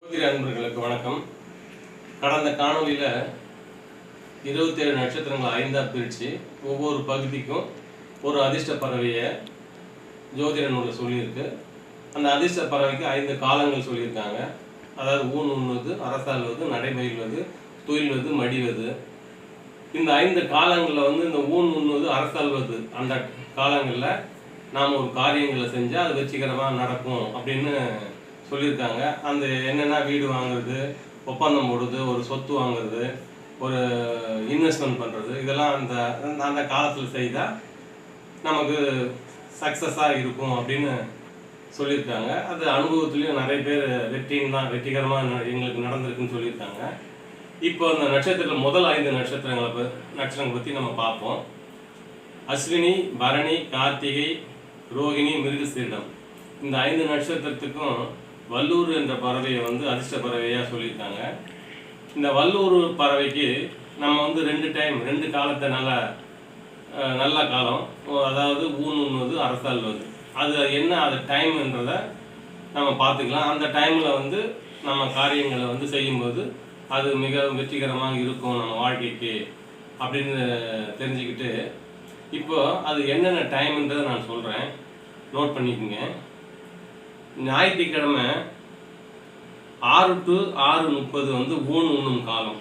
அன்பர்களுக்கு வணக்கம். கடந்த காணொலியில் 27 நட்சத்திரங்களை 5ஆக பிரித்து ஒவ்வொரு பகுதிக்கும் ஒரு அதிர்ஷ்ட பறவையை ஜோதிட நூலில் சொல்லியிருக்கு. அந்த அதிர்ஷ்ட பறவைக்கு 5 காலங்கள் சொல்லியிருக்காங்க. அதாவது ஊன் உண்ணுவது, அரசாள்வது, நடைபயில்வது, துயில்வது, மடிவது. இந்த 5 காலங்களில் இந்த ஊன் உண்ணுவது, அரசாள்வது அந்த காலங்களில் நாம் ஒரு காரியங்களை செஞ்சால் அது வெற்றிகரமாக நடக்கும் அப்படின்னு சொல்லியிருக்காங்க. அந்த என்னென்னா வீடு வாங்குறது, ஒப்பந்தம் போடுறது, ஒரு சொத்து வாங்குறது, ஒரு இன்வெஸ்ட்மெண்ட் பண்ணுறது, இதெல்லாம் அந்த அந்த காலத்தில் செய்தால் நமக்கு சக்ஸஸாக இருக்கும் அப்படின்னு சொல்லியிருக்காங்க. அது அனுபவத்துலேயும் நிறைய பேர் வெற்றிகரமாக எங்களுக்கு நடந்திருக்குன்னு சொல்லியிருக்காங்க. இப்போ அந்த நட்சத்திரத்தில் முதல் 5 நட்சத்திரங்களை பற்றி நம்ம பார்ப்போம். அஸ்வினி, பரணி, கார்த்திகை, ரோகிணி, மிருகசீரிடம். இந்த 5 நட்சத்திரத்துக்கும் வல்லூர் என்ற பறவையை அதிர்ஷ்ட பறவையாக சொல்லியிருக்காங்க. இந்த வல்லூர் பறவைக்கு நம்ம 2 காலத்தை நல்ல காலம், அதாவது ஊன் உண்ணுவது, அரசாள்வது, அது என்ன அது டைம்ன்றதை நம்ம பார்த்துக்கலாம். அந்த டைமில் நம்ம காரியங்களை செய்யும்போது அது மிக வெற்றிகரமாக இருக்கும் நம்ம வாழ்க்கைக்கு அப்படின்னு தெரிஞ்சுக்கிட்டு, இப்போ அது என்னென்ன டைம்ன்றதை நான் சொல்கிறேன், நோட் பண்ணிக்கோங்க. ஞாயிற்றுக்கிழமை 6 to 6:30 ஊன் உண்ணும் காலம்.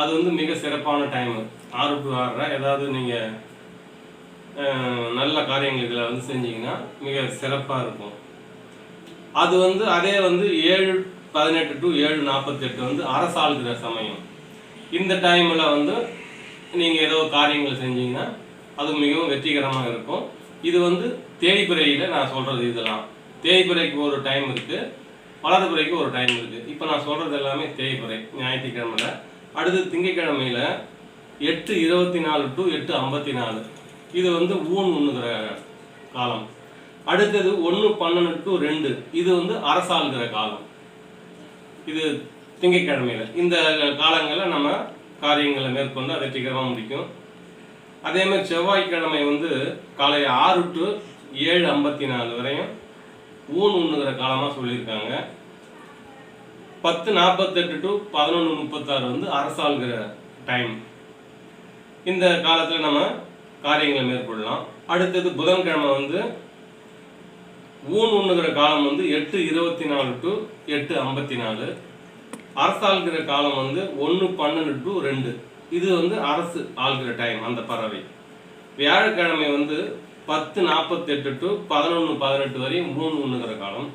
அது மிக சிறப்பான டைமு. 6 to 6:30 ஏதாவது நீங்கள் நல்ல காரியங்களை செஞ்சீங்கன்னா மிக சிறப்பாக இருக்கும். அது அதே 7:18 to 7:48 அரசாளுகிற சமயம். இந்த டைமில் நீங்கள் ஏதோ காரியங்களை செஞ்சீங்கன்னா அது மிகவும் வெற்றிகரமாக இருக்கும். இது தேய்பிறையில் நான் சொல்கிறது. இதெல்லாம் தேய்பிறைக்கு ஒரு டைம் இருக்குது, வலதுபிறைக்கு ஒரு டைம் இருக்குது. இப்போ நான் சொல்கிறது எல்லாமே தேய்பிறை ஞாயிற்றுக்கிழமையில். அடுத்து திங்கட்கிழமையில் 8:24 to 8:54 இது ஊன் உண்ணுகிற காலம். அடுத்தது 1:12 to 2 இது அரசாளுகிற காலம். இது திங்கட்கிழமையில். இந்த காலங்களில் நம்ம காரியங்களை மேற்கொண்டு வெற்றிகரமாக முடிக்கும். அதேமாதிரி செவ்வாய்க்கிழமை காலை 6 to 7:54 வரையும் ஊன் உண்ணுகிற காலமாக சொல்லியிருக்காங்க. 10:48 to 11:36 அரசாளுகிற டைம். இந்த காலத்தில் நம்ம காரியங்களை மேற்கொள்ளலாம். அடுத்தது புதன்கிழமை ஊன் உண்ணுகிற காலம் 8:24 to 8:54 அரசாளுகிற காலம் 1:12 to 2 இது அரசு ஆள்கிற டைம் அந்த பறவை. வியாழக்கிழமை 10:48 to 11:18 வரையும் ஊன் உண்ணுகிற காலம்.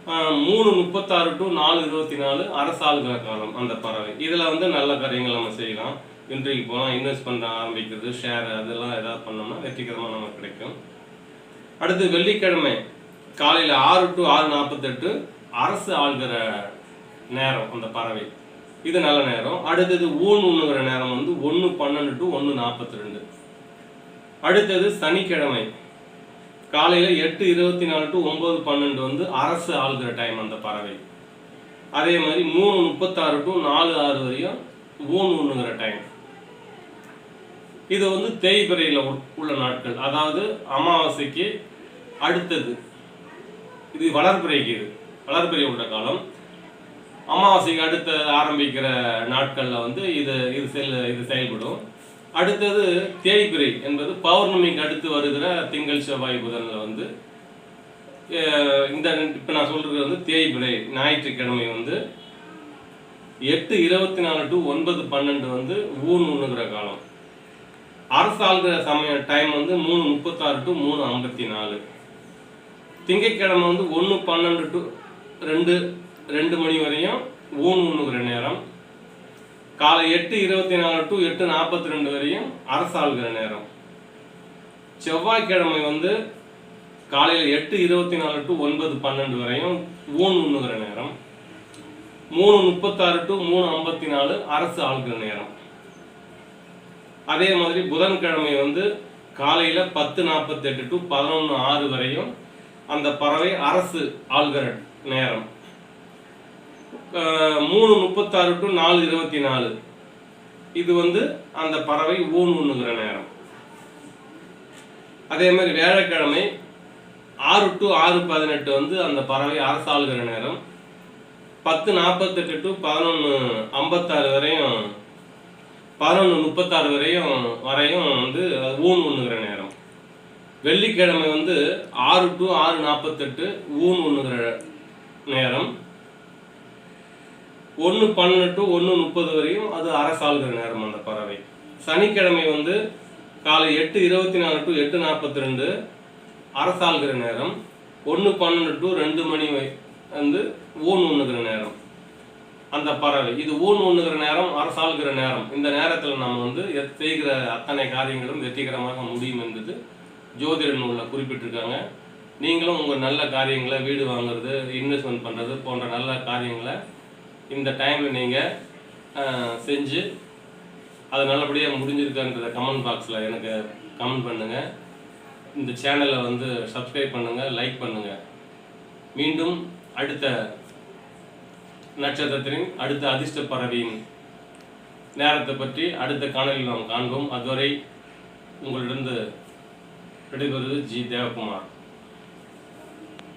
3:36 to 4:24 அரசாளுகிற காலம் அந்த பறவை. இதில் நல்ல காரியங்கள் நம்ம செய்யலாம். இன்றைக்கு போகலாம், இன்வெஸ்ட் பண்ண ஆரம்பிக்கிறது, ஷேர் அதெல்லாம் ஏதாவது பண்ணோம்னா வெற்றிகரமாக நமக்கு கிடைக்கும். அடுத்து வெள்ளிக்கிழமை காலையில் 6 to 6:48 அரசு ஆள்கிற நேரம் அந்த பறவை. இது நல்ல நேரம். அடுத்தது ஊன் உண்ணுகிற நேரம் 1:12 to 1:42. அடுத்தது சனிக்கிழமை காலையில் 8:24 to 9:12 அரசு ஆள்கிற டைம் அந்த பறவை. அதே மாதிரி 3:36 to 4:06 வரையும் ஊன் உண்ணுகிற டைம். இது தேய்பிறையில் உள்ள நாட்கள், அதாவது அமாவாசைக்கு அடுத்தது. இது வளர்பிறைக்கு, வளர்பிறை உள்ள காலம். அமாவாசைக்கு அடுத்த ஆரம்பிக்கிற நாட்களில் இது செயல்படும். அடுத்தது தேய்பிறை என்பது பௌர்ணமிக்கு அடுத்து வருகிற திங்கள், செவ்வாய், புதனில் இந்த இப்போ நான் சொல்கிறது தேய்பிறை ஞாயிற்றுக்கிழமை 8:24 to 9:12 ஊன் உண்ணுகிற காலம். அரசாளுகிற டைம் 3:36 to 3:54. திங்கட்கிழமை 1:12 to 2 மணி வரையும் ஊன் உண்ணுகிற நேரம். காலை 8:24 to 8:42 வரையும் அரசாளுகிற நேரம். செவ்வாய்க்கிழமை காலையில் 8:24 to 9:12 வரையும் ஊன் உண்ணுகிற நேரம். 3:36 to 3:54 அரசு ஆளுகிற நேரம். அதே மாதிரி புதன்கிழமை காலையில் 10:48 to 11:06 வரையும் அந்த பறவை அரசு ஆள்கிற நேரம். 3:36 to 4:24 இது அந்த பறவை ஊன் உண்ணுகிற நேரம். அதே மாதிரி வியாழக்கிழமை 6 to 6:18 அந்த பறவை அரசாளுகிற நேரம். 10:48 to 11:56 வரையும் 11:36 வரையும் வந்து ஊன் உண்ணுகிற நேரம். வெள்ளிக்கிழமை வந்து 6 to 6:48 ஊன் உண்ணுகிற நேரம். 1:12 to 1:30 வரையும் அது அரசாளுகிற நேரம் அந்த பறவை. சனிக்கிழமை வந்து காலை 8:24 to 8:42 அரசாளுகிற நேரம். 1:12 to 2 மணி வந்து ஊன் உண்ணுகிற நேரம் அந்த பறவை. இது ஊன் உண்ணுகிற நேரம், அரசாளுகிற நேரம். இந்த நேரத்தில் நம்ம வந்து செய்கிற அத்தனை காரியங்களும் வெற்றிகரமாக முடியும் என்பது ஜோதிட நூலில் குறிப்பிட்டிருக்காங்க. நீங்களும் உங்கள் நல்ல காரியங்களை, வீடு வாங்குறது, இன்வெஸ்ட்மெண்ட் பண்ணுறது போன்ற நல்ல காரியங்களை இந்த டைமில் நீங்கள் செஞ்சு அது நல்லபடியாக முடிஞ்சிருக்கான்றத கமெண்ட் பாக்ஸில் எனக்கு கமெண்ட் பண்ணுங்கள். இந்த சேனலை வந்து சப்ஸ்கிரைப் பண்ணுங்கள், லைக் பண்ணுங்கள். மீண்டும் அடுத்த நட்சத்திரத்தின் அடுத்த அதிர்ஷ்ட பறவையின் நேரத்தை பற்றி அடுத்த காணொலியில் நாம் காண்போம். அதுவரை உங்களிடம் விடைபெறுவது ஜி. தேவகுமார்.